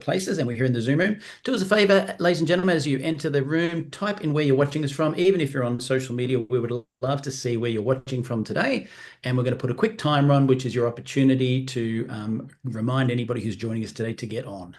places, and we're here in the Zoom room. Do us a favor, ladies and gentlemen, as you enter the room, type in where you're watching us from. Even if you're on social media, we would love to see where you're watching from today. And we're going to put a quick timer on, which is your opportunity to remind anybody who's joining us today to get on.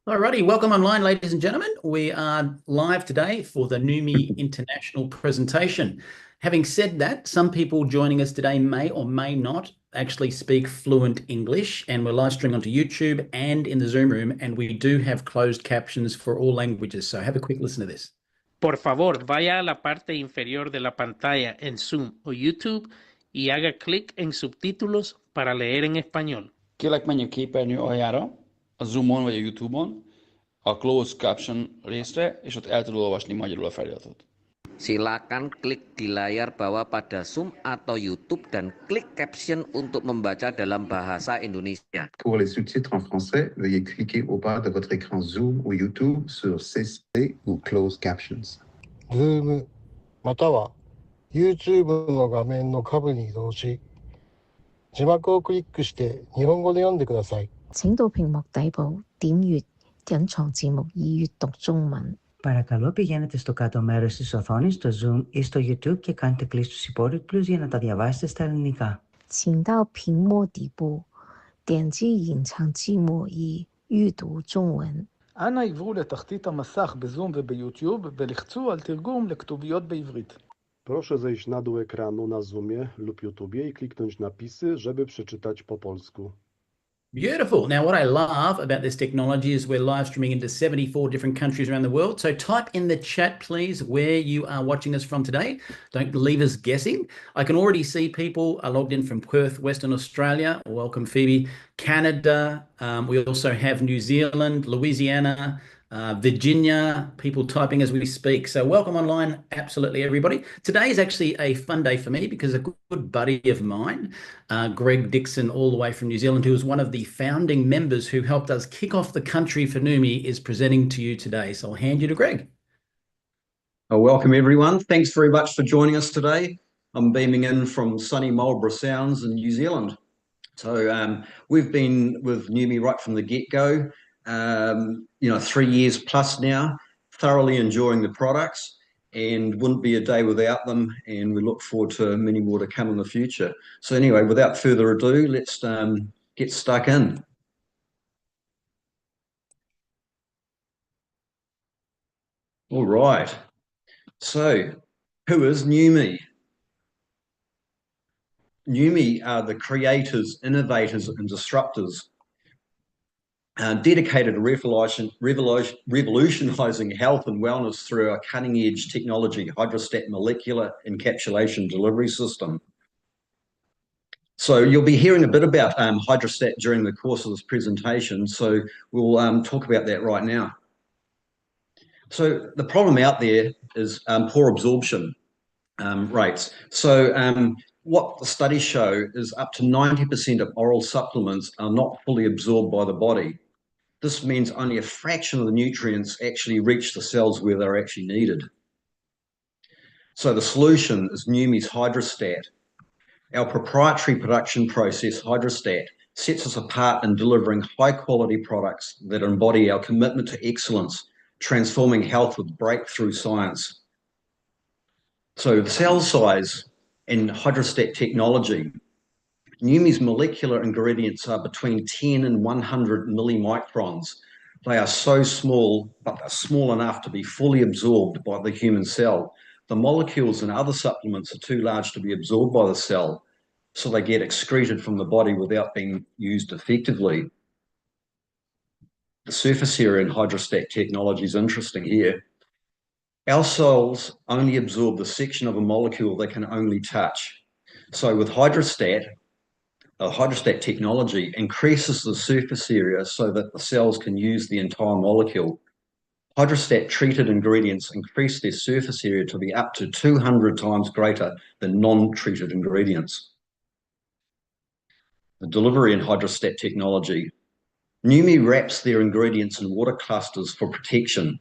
Alrighty, welcome online, ladies and gentlemen. We are live today for the Neumi International presentation. Having said that, some people joining us today may or may not actually speak fluent English, and we're live streaming onto YouTube and in the Zoom room, and we do have closed captions for all languages. So have a quick listen to this. Por favor, vaya a la parte inferior de la pantalla en Zoom o YouTube y haga clic en subtítulos para leer en español. Kérlek, menj a képernyő aljára, a Zoomon vagy a YouTube-on, a Closed Caption részre, és ott el tud olvasni magyarul a feliratot. Silakan klik di layar bawah pada Zoom atau YouTube dan klik caption untuk membaca dalam bahasa Indonesia. Pour les sous-titres en français, veuillez cliquer au bas de votre écran Zoom ou YouTube sur CC ou Closed Captions. Zoom または YouTube の画面の下部に移動し、字幕をクリックして日本語で読んでください。請到屏幕底部點閱隱藏字幕以閱讀中文. Παρακαλώ πηγαίνετε στο κάτω μέρος της οθόνης, στο Zoom ή στο YouTube και κάντε κλικ στους υπότιτλους για να τα διαβάσετε στα ελληνικά. 請到屏幕底部點擊隱藏字幕以閱讀中文. אנא עברו לתחתית המסך בזום וביוטיוב ולחצו על תרגום לכתוביות בעברית. Proszę zejść na dół ekranu na Zoomie lub YouTubie i kliknąć napisy, żeby przeczytać po polsku. Beautiful. Now, what I love about this technology is we're live streaming into 74 different countries around the world. So type in the chat, please, where you are watching us from today. Don't leave us guessing. I can already see people are logged in from Firth, Western Australia. Welcome, Phoebe. Canada. We also have New Zealand, Louisiana, Virginia, people typing as we speak. So welcome online, absolutely everybody. Today is actually a fun day for me because a good buddy of mine, Greg Dixon, all the way from New Zealand, who was one of the founding members who helped us kick off the country for Neumi, is presenting to you today. So I'll hand you to Greg. Welcome everyone. Thanks very much for joining us today. I'm beaming in from sunny Marlborough Sounds in New Zealand. So we've been with Neumi right from the get-go. 3 years plus now, thoroughly enjoying the products, and wouldn't be a day without them, and we look forward to many more to come in the future. So anyway, without further ado, let's get stuck in. All right, so who is Neumi? Neumi are the creators, innovators and disruptors dedicated to revolutionizing health and wellness through our cutting-edge technology, hydrostat molecular encapsulation delivery system. So you'll be hearing a bit about hydrostat during the course of this presentation, so we'll talk about that right now. So the problem out there is poor absorption rates. So what the studies show is up to 90% of oral supplements are not fully absorbed by the body. This means only a fraction of the nutrients actually reach the cells where they're actually needed. So the solution is Neumi's hydrostat. Our proprietary production process, hydrostat, sets us apart in delivering high-quality products that embody our commitment to excellence, transforming health with breakthrough science. So the cell size and hydrostat technology, Neumi's molecular ingredients are between 10 and 100 millimicrons. They are so small, but they're small enough to be fully absorbed by the human cell. The molecules in other supplements are too large to be absorbed by the cell, so they get excreted from the body without being used effectively. The surface area in hydrostat technology is interesting here. Our cells only absorb the section of a molecule they can only touch. So with hydrostat, hydrostat technology increases the surface area so that the cells can use the entire molecule. Hydrostat treated ingredients increase their surface area to be up to 200 times greater than non-treated ingredients. The delivery in hydrostat technology. Neumi wraps their ingredients in water clusters for protection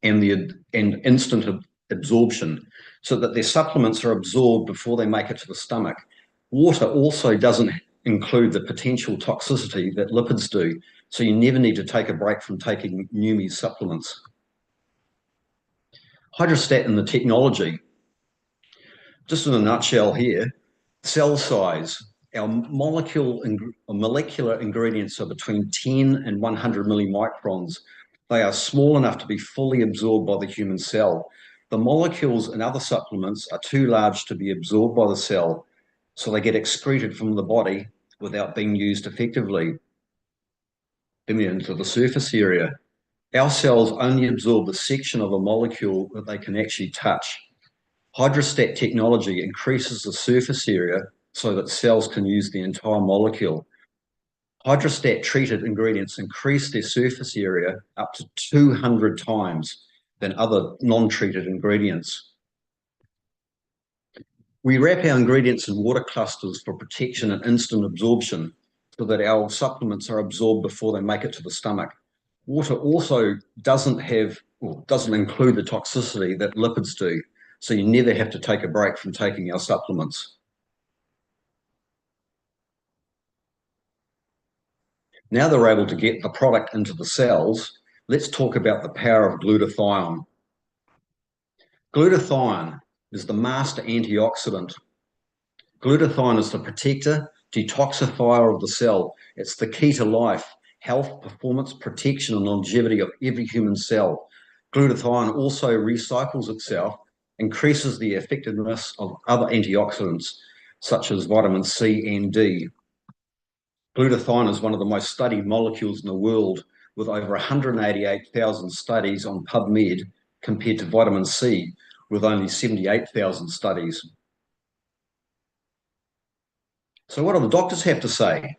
and instant absorption so that their supplements are absorbed before they make it to the stomach. Water also doesn't include the potential toxicity that lipids do, so you never need to take a break from taking Neumi supplements. Hydrostat and the technology. Just in a nutshell here, cell size. Our molecular ingredients are between 10 and 100 millimicrons. They are small enough to be fully absorbed by the human cell. The molecules in other supplements are too large to be absorbed by the cell, so they get excreted from the body without being used effectively. Then we enter the surface area. Our cells only absorb the section of a molecule that they can actually touch. Hydrostat technology increases the surface area so that cells can use the entire molecule. Hydrostat treated ingredients increase their surface area up to 200 times than other non-treated ingredients. We wrap our ingredients in water clusters for protection and instant absorption so that our supplements are absorbed before they make it to the stomach. Water also doesn't include the toxicity that lipids do, so you never have to take a break from taking our supplements. Now they're able to get the product into the cells, let's talk about the power of glutathione. Glutathione is the master antioxidant. Glutathione is the protector, detoxifier of the cell. It's the key to life, health, performance, protection, and longevity of every human cell. Glutathione also recycles itself, increases the effectiveness of other antioxidants, such as vitamin C and D. Glutathione is one of the most studied molecules in the world, with over 188,000 studies on PubMed, compared to vitamin C, with only 78,000 studies. So what do the doctors have to say?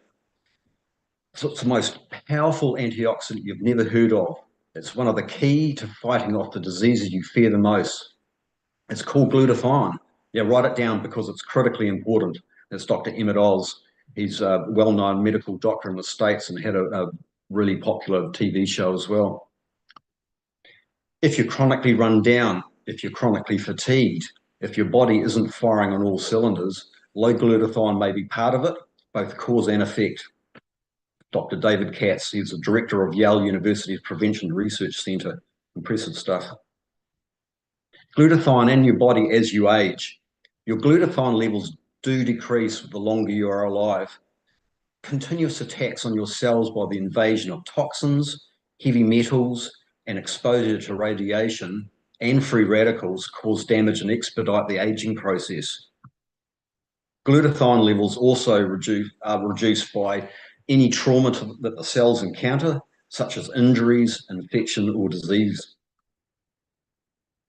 So it's the most powerful antioxidant you've never heard of. It's one of the key to fighting off the diseases you fear the most. It's called glutathione. Yeah, write it down because it's critically important. It's Dr. Emmett Oz. He's a well-known medical doctor in the States and had a really popular TV show as well. If you're chronically run down, if you're chronically fatigued, if your body isn't firing on all cylinders, low glutathione may be part of it, both cause and effect. Dr. David Katz, he's the director of Yale University's Prevention Research Center. Impressive stuff. Glutathione in your body as you age. Your glutathione levels do decrease the longer you are alive. Continuous attacks on your cells by the invasion of toxins, heavy metals, and exposure to radiation and free radicals cause damage and expedite the aging process. Glutathione levels also are reduced by any trauma that the cells encounter, such as injuries, infection, or disease.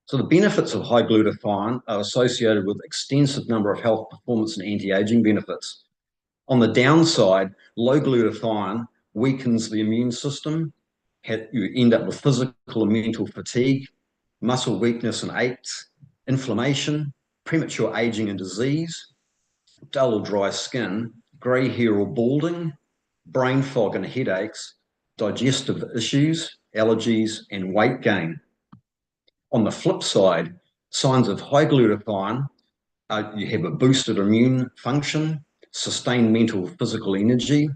So the benefits of high glutathione are associated with extensive number of health, performance, and anti-aging benefits. On the downside, low glutathione weakens the immune system. You end up with physical and mental fatigue, muscle weakness and aches, inflammation, premature aging and disease, dull or dry skin, grey hair or balding, brain fog and headaches, digestive issues, allergies, and weight gain. On the flip side, signs of high glutathione, you have a boosted immune function, sustained mental physical energy,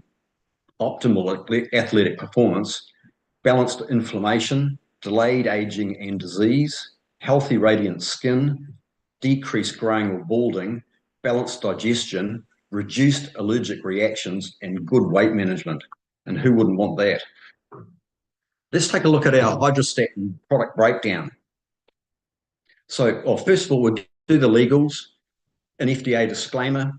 optimal athletic performance, balanced inflammation, delayed aging and disease, healthy radiant skin, decreased graying or balding, balanced digestion, reduced allergic reactions, and good weight management. And who wouldn't want that? Let's take a look at our hydrostat product breakdown. So, first of all, we'll do the legals, an FDA disclaimer.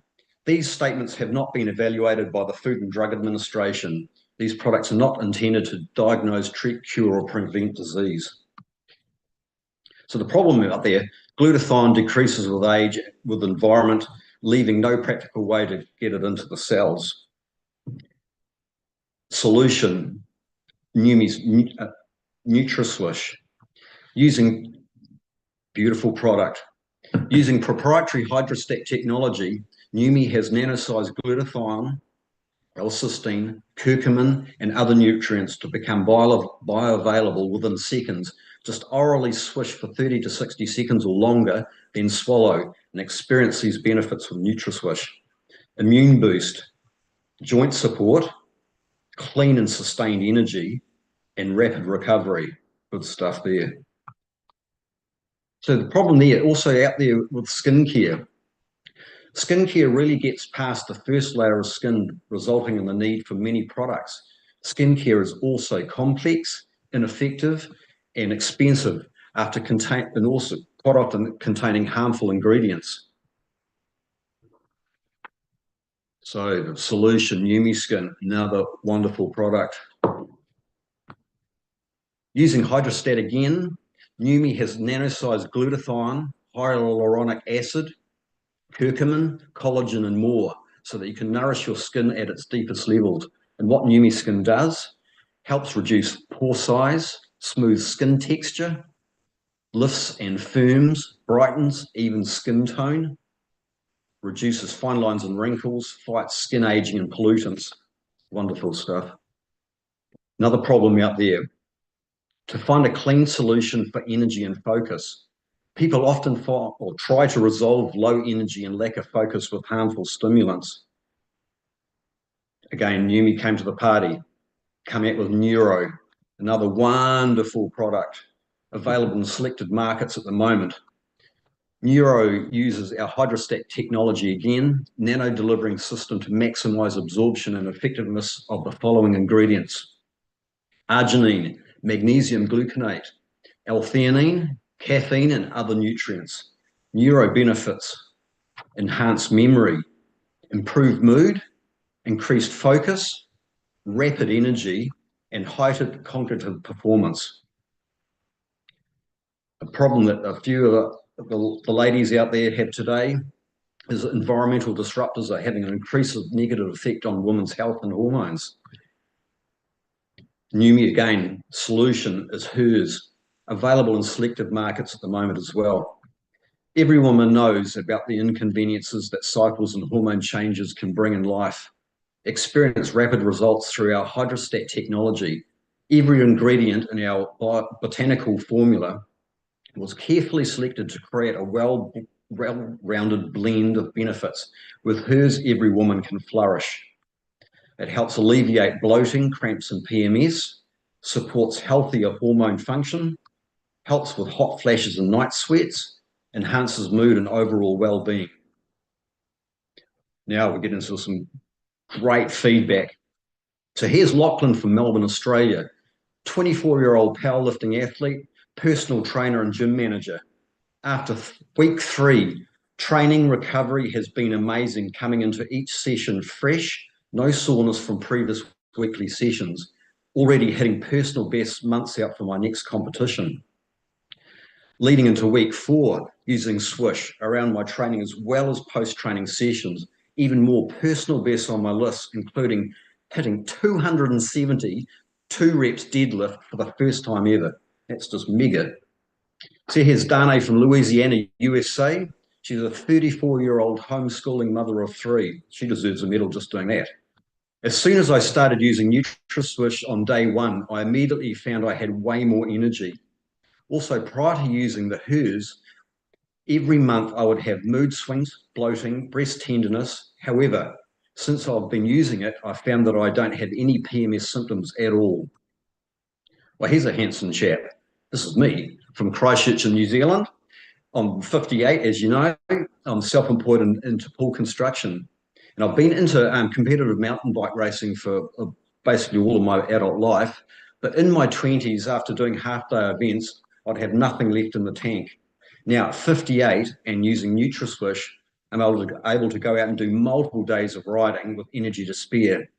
These statements have not been evaluated by the Food and Drug Administration. These products are not intended to diagnose, treat, cure, or prevent disease. So the problem out there, glutathione decreases with age, with environment, leaving no practical way to get it into the cells. Solution, Neumi's NutriSwish, using beautiful product. Using proprietary hydrostat technology, Neumi has nanosized glutathione, L-cysteine, curcumin, and other nutrients to become bioavailable within seconds. Just orally swish for 30 to 60 seconds or longer, then swallow and experience these benefits with NutriSwish. Immune boost, joint support, clean and sustained energy, and rapid recovery. Good stuff there. So the problem there, also out there with skincare. Skincare really gets past the first layer of skin, resulting in the need for many products. Skincare is also complex, ineffective, and expensive and also quite often containing harmful ingredients. So the solution, Neumi Skin, another wonderful product. Using hydrostat again, Neumi has nanosized glutathione, hyaluronic acid, curcumin, collagen, and more, so that you can nourish your skin at its deepest levels. And what Neumi Skin does, helps reduce pore size, smooth skin texture, lifts and firms, brightens even skin tone, reduces fine lines and wrinkles, fights skin aging and pollutants. Wonderful stuff. Another problem out there, to find a clean solution for energy and focus. People often find or try to resolve low energy and lack of focus with harmful stimulants. Again, Neumi came to the party, come out with Neuro, another wonderful product available in selected markets at the moment. Neuro uses our hydrostat technology again, nano-delivering system to maximize absorption and effectiveness of the following ingredients: arginine, magnesium gluconate, L-theanine, caffeine, and other nutrients. Neuro benefits: enhanced memory, improved mood, increased focus, rapid energy, and heightened cognitive performance. A problem that a few of the ladies out there have today is that environmental disruptors are having an increasing negative effect on women's health and hormones. Neumi, again, solution is hers, available in selective markets at the moment as well. Every woman knows about the inconveniences that cycles and hormone changes can bring in life. Experience rapid results through our hydrostat technology. Every ingredient in our botanical formula was carefully selected to create a well-rounded blend of benefits. With hers, every woman can flourish. It helps alleviate bloating, cramps, and PMS, supports healthier hormone function, helps with hot flashes and night sweats, enhances mood and overall well-being. Now we get into some great feedback. So here's Lachlan from Melbourne, Australia, 24-year-old powerlifting athlete, personal trainer and gym manager. After week 3, training recovery has been amazing, coming into each session fresh, no soreness from previous weekly sessions, already hitting personal best months out for my next competition. Leading into week 4, using Swish around my training as well as post-training sessions, even more personal bests on my list, including hitting 270 2-reps deadlift for the first time ever. That's just mega. So here's Danae from Louisiana, USA. She's a 34-year-old homeschooling mother of 3. She deserves a medal just doing that. As soon as I started using NutriSwish on day 1, I immediately found I had way more energy. Also, prior to using the hers, every month I would have mood swings, bloating, breast tenderness. However, since I've been using it, I found that I don't have any PMS symptoms at all. Well, here's a handsome chap. This is me from Christchurch in New Zealand. I'm 58, as you know. I'm self-employed into pool construction. And I've been into competitive mountain bike racing for basically all of my adult life. But in my 20s, after doing half-day events, I'd have nothing left in the tank. Now, at 58 and using NutriSwish, I'm able to go out and do multiple days of riding with energy to spare.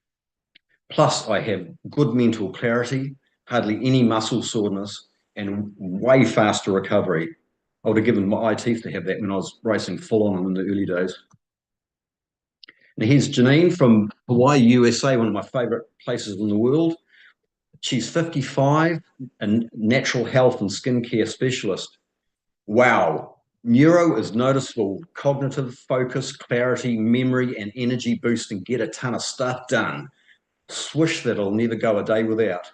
Plus, I have good mental clarity, hardly any muscle soreness, and way faster recovery. I would have given my eye teeth to have that when I was racing full on in the early days. And here's Janine from Hawaii, USA, one of my favorite places in the world. She's 55, a natural health and skincare specialist. Wow. Neuro is noticeable. Cognitive focus, clarity, memory, and energy boost, and get a ton of stuff done. Swish that I'll never go a day without.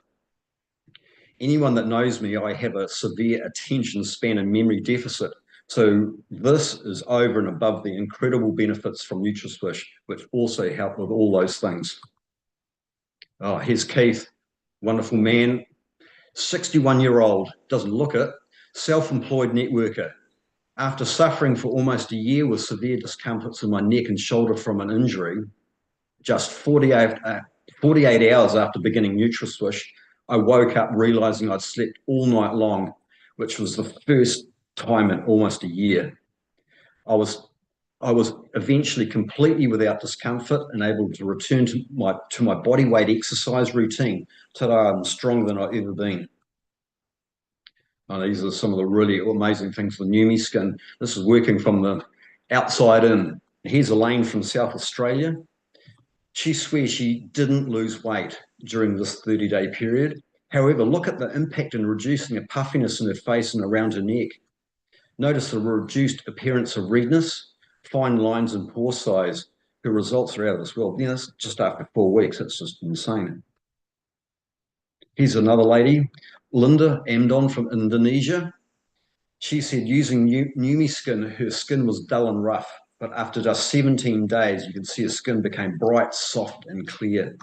Anyone that knows me, I have a severe attention span and memory deficit. So this is over and above the incredible benefits from NutraSwish, which also help with all those things. Oh, here's Keith, wonderful man, 61-year-old, doesn't look it, self-employed networker. After suffering for almost a year with severe discomforts in my neck and shoulder from an injury, just 48 hours after beginning NutraSwish, I woke up realizing I'd slept all night long, which was the first time in almost a year. I was eventually completely without discomfort and able to return to my body weight exercise routine. Today I'm stronger than I've ever been. Oh, these are some of the really amazing things with Neumi Skin. This is working from the outside in. Here's Elaine from South Australia. She swears she didn't lose weight during this 30-day period. However, look at the impact in reducing a puffiness in her face and around her neck. Notice the reduced appearance of redness, fine lines and pore size. Her results are out of this world. You know, that's just after 4 weeks. It's just insane. Here's another lady, Linda Amdon from Indonesia. She said using Neumi Skin, her skin was dull and rough, but after just 17 days, you can see her skin became bright, soft, and clear.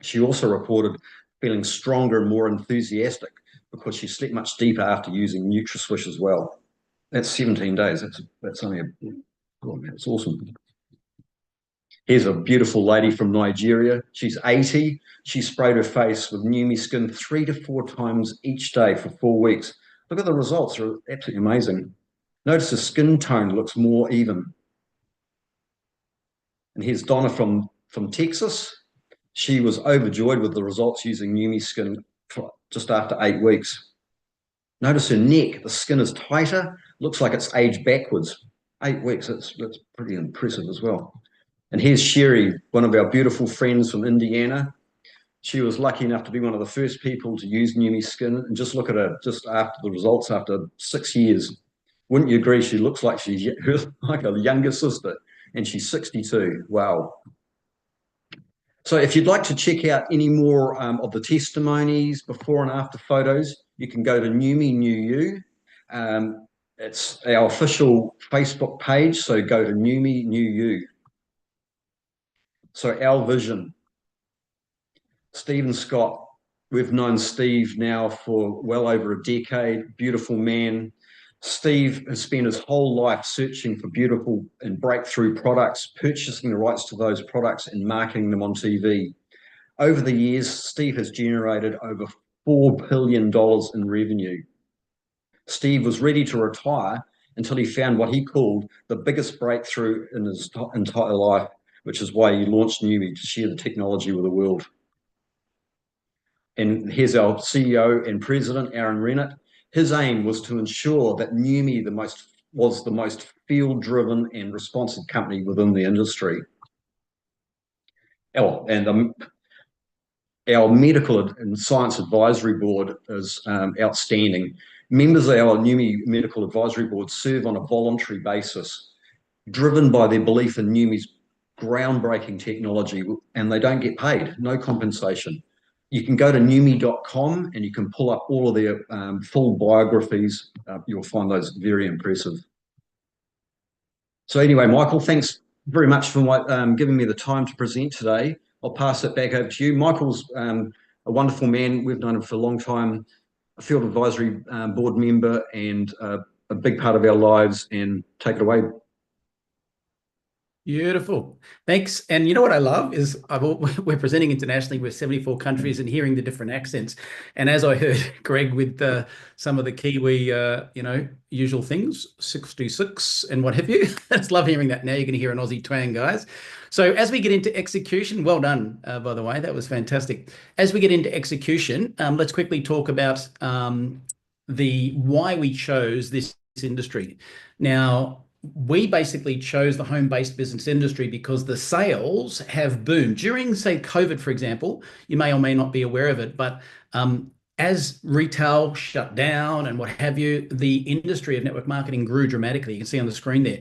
She also reported feeling stronger and more enthusiastic because she slept much deeper after using NutraSwish as well. That's 17 days. That's only that's awesome. Here's a beautiful lady from Nigeria. She's 80. She sprayed her face with Neumi Skin 3 to 4 times each day for 4 weeks. Look at the results, they're absolutely amazing. Notice the skin tone looks more even. And here's Donna from Texas. She was overjoyed with the results using Neumi Skin just after 8 weeks. Notice her neck, the skin is tighter, looks like it's aged backwards. 8 weeks, that's pretty impressive as well. And here's Sherry, one of our beautiful friends from Indiana. She was lucky enough to be one of the first people to use Neumi Skin, and just look at her just after the results after 6 years. Wouldn't you agree she looks like she's like a younger sister, and she's 62. Wow. So if you'd like to check out any more of the testimonies, before and after photos, you can go to Neumi New You. It's our official Facebook page, so go to Neumi New You. So our vision, Steve and Scott, we've known Steve now for well over a decade, beautiful man. Steve has spent his whole life searching for beautiful and breakthrough products, purchasing the rights to those products and marketing them on TV. Over the years, Steve has generated over $4 billion in revenue. Steve was ready to retire until he found what he called the biggest breakthrough in his entire life, which is why he launched Neumi, to share the technology with the world. And here's our CEO and president, Aaron Rennett. His aim was to ensure that Neumi was the most field-driven and responsive company within the industry. Oh, and our medical and science advisory board is outstanding. Members of our Neumi medical advisory board serve on a voluntary basis, driven by their belief in Neumi's groundbreaking technology, and they don't get paid, no compensation. You can go to neumi.com and you can pull up all of their full biographies. You'll find those very impressive. So anyway, Michael, thanks very much for giving me the time to present today. I'll pass it back over to you. Michael's a wonderful man. We've known him for a long time, a field advisory board member, and a big part of our lives. And take it away. Beautiful. Thanks. And you know what I love is we're presenting internationally with 74 countries and hearing the different accents. And as I heard Greg with some of the Kiwi, usual things, 66 and what have you. I just love hearing that. Now you're going to hear an Aussie twang, guys. So as we get into execution, well done, by the way, that was fantastic. As we get into execution, let's quickly talk about why we chose this industry. Now, we basically chose the home-based business industry because the sales have boomed. During, say, COVID, for example, you may or may not be aware of it, but as retail shut down and what have you, the industry of network marketing grew dramatically. You can see on the screen there.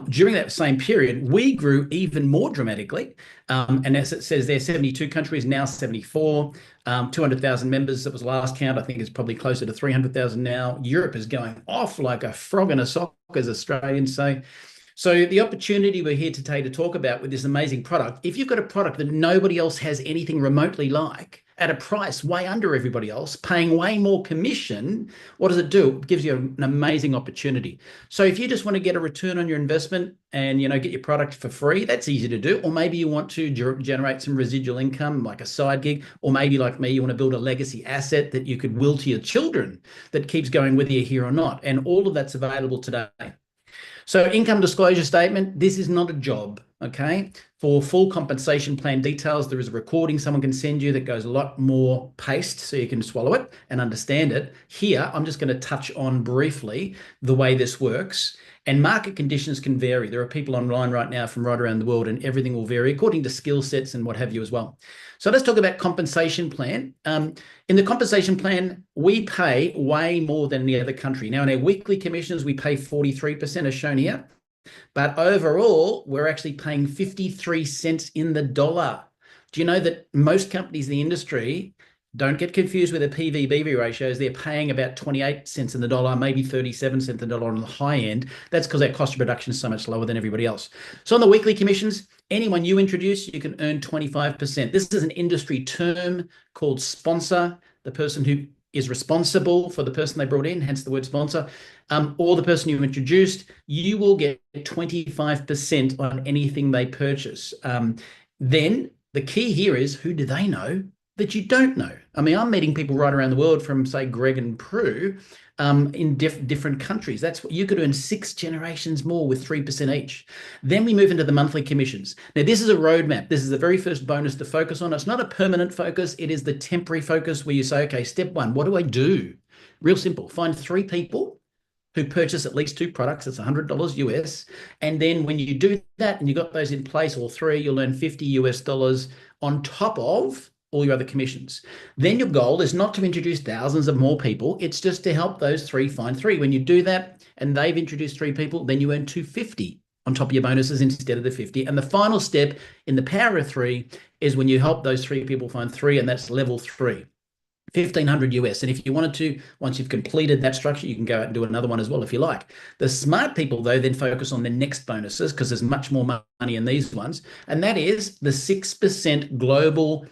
During that same period, we grew even more dramatically. And as it says there, 72 countries, now 74, 200,000 members. That was the last count. I think it's probably closer to 300,000 now. Europe is going off like a frog in a sock, as Australians say. So the opportunity we're here today to talk about with this amazing product, if you've got a product that nobody else has anything remotely like, at a price way under everybody else, paying way more commission, what does it do? It gives you an amazing opportunity. So if you just want to get a return on your investment and, you know, get your product for free, that's easy to do. Or maybe you want to generate some residual income, like a side gig, or maybe like me, you want to build a legacy asset that you could will to your children that keeps going whether you're here or not. And all of that's available today. So income disclosure statement, this is not a job, okay? For full compensation plan details, there is a recording someone can send you that goes a lot more paced so you can swallow it and understand it. Here, I'm just going to touch on briefly the way this works. And market conditions can vary. There are people online right now from right around the world, and everything will vary according to skill sets and what have you as well. So let's talk about compensation plan. In the compensation plan, we pay way more than the other country. Now, in our weekly commissions, we pay 43% as shown here. But overall, we're actually paying 53 cents in the dollar. Do you know that most companies in the industry, don't get confused with the PV/BV ratios, they're paying about 28 cents in the dollar, maybe 37 cents in the dollar on the high end. That's because our cost of production is so much lower than everybody else. So on the weekly commissions, anyone you introduce, you can earn 25%. This is an industry term called sponsor, the person who is responsible for the person they brought in, hence the word sponsor, or the person you introduced. You will get 25% on anything they purchase. Then the key here is, who do they know that you don't know? I mean, I'm meeting people right around the world from, say, Greg and Prue in different countries. That's what you could earn 6 generations more with 3% each. Then we move into the monthly commissions. Now, this is a roadmap. This is the very first bonus to focus on. It's not a permanent focus. It is the temporary focus where you say, okay, step 1, what do I do? Real simple. Find 3 people who purchase at least 2 products. It's $100 US. And then when you do that and you got those in place, or 3, you'll earn $50 US on top of all your other commissions. Then your goal is not to introduce thousands of more people. It's just to help those 3 find 3. When you do that and they've introduced 3 people, then you earn $250 on top of your bonuses instead of the 50. And the final step in the power of 3 is when you help those 3 people find 3, and that's level 3. $1,500 US. And if you wanted to, once you've completed that structure, you can go out and do another one as well if you like. The smart people, though, then focus on the next bonuses because there's much more money in these ones. And that is the 6% global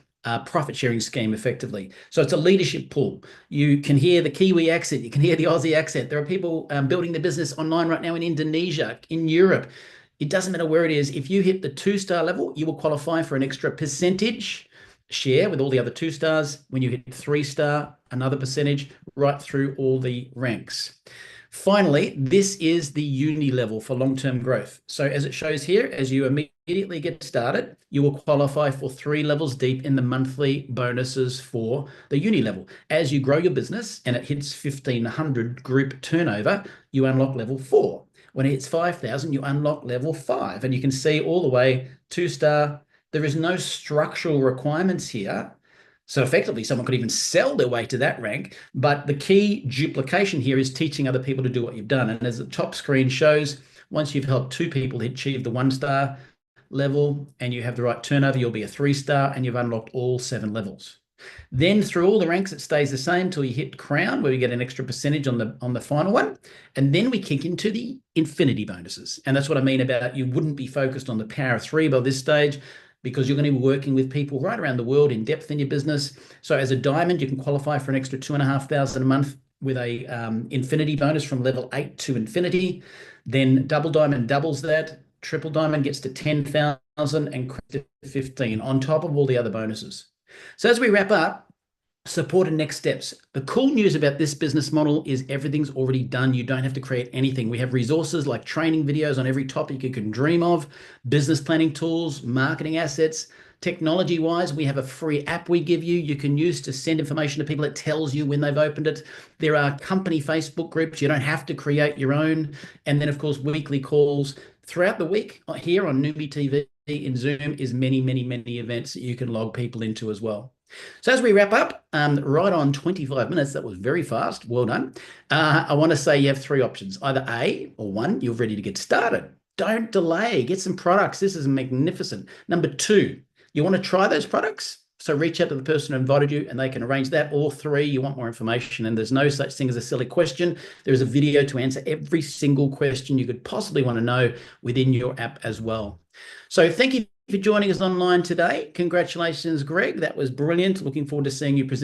profit sharing scheme, effectively. So it's a leadership pool. You can hear the Kiwi accent. You can hear the Aussie accent. There are people building their business online right now in Indonesia, in Europe. It doesn't matter where it is. If you hit the 2-star level, you will qualify for an extra percentage share with all the other 2 stars. When you hit 3-star, another percentage, right through all the ranks. Finally, this is the uni level for long-term growth. So as it shows here, as you immediately get started, you will qualify for 3 levels deep in the monthly bonuses for the uni level. As you grow your business and it hits 1,500 group turnover, you unlock level 4. When it hits 5,000, you unlock level 5. And you can see all the way 2-star. There is no structural requirements here. So effectively, someone could even sell their way to that rank. But the key duplication here is teaching other people to do what you've done. And as the top screen shows, once you've helped 2 people achieve the 1-star level and you have the right turnover, you'll be a 3-star and you've unlocked all 7 levels. Then through all the ranks, it stays the same till you hit crown, where you get an extra percentage on the final one. And then we kick into the infinity bonuses. And that's what I mean about you wouldn't be focused on the power of 3 by this stage, because you're going to be working with people right around the world in depth in your business. So as a diamond, you can qualify for an extra $2,500 a month with a infinity bonus from level 8 to infinity. Then double diamond doubles that. Triple diamond gets to 10,000 and to 15 on top of all the other bonuses. So as we wrap up, support and next steps. The cool news about this business model is everything's already done. You don't have to create anything. We have resources like training videos on every topic you can dream of, business planning tools, marketing assets, Technology-wise, we have a free app we give you. You can use to send information to people. It tells you when they've opened it. There are company Facebook groups. You don't have to create your own. And then, of course, weekly calls throughout the week here on Neumi TV in Zoom is many, many, many events that you can log people into as well. So as we wrap up, right on 25 minutes, that was very fast. Well done. I want to say you have three options. Either A or one, you're ready to get started. Don't delay. Get some products. This is magnificent. Number two, you want to try those products? So reach out to the person who invited you and they can arrange that. Or three, you want more information and there's no such thing as a silly question. There is a video to answer every single question you could possibly want to know within your app as well. So thank you for joining us online today. Congratulations, Greg. That was brilliant. Looking forward to seeing you present